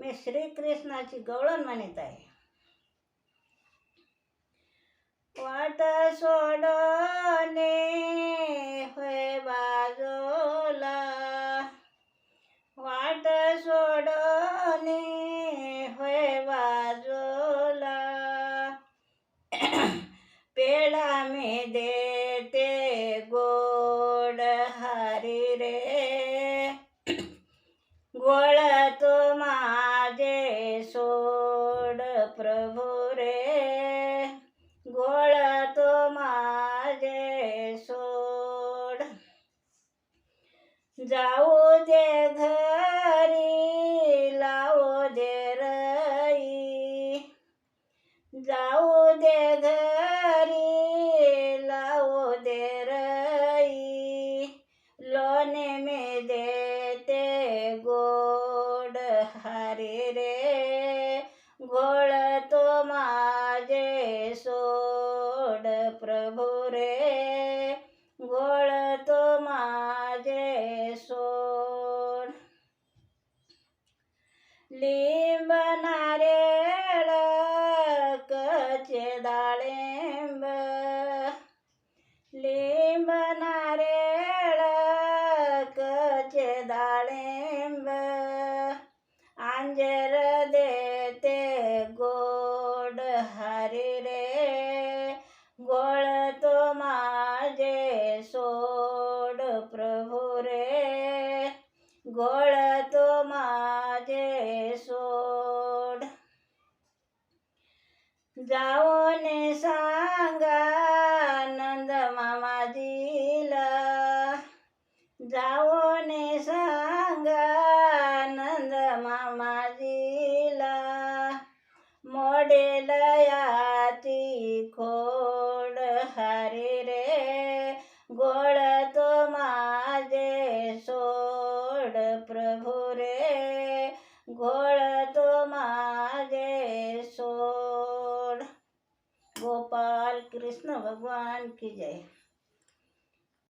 मी श्रीकृष्णाची गवळण म्हणत आहे. वाट सोडणे होय बाजूला, वाट सोडणे होय बाजूला, पेढा मी देते गोड हरी रे, गोळ तो माझे सोड प्रभू रे, गोळ तो माझे सोड. जाऊ दे घरी लावू दे रई, जाऊ दे घरी लावू दे रई, लोणे मी देते गोड हरी रे, गोळ तो माझे सोड प्रभू रे, गोळ तो माझे सोड. लिंब नारळ कचे डाळिंब, लिंब नारळ कचे डाळिंब, अंजीर देते गोड हरी रे, गोळ तो माझे सोड प्रभू रे, गोळ तो माझे सोड. जाऊन सांगा नंद मामाजीला, जाऊन सांगा नंद मामाजीला, मोडेल याची खोड हरी रे, गोळ तो माझे सोड प्रभू रे, गोळ तो माझे सोड. गोपाल कृष्ण भगवान की जय.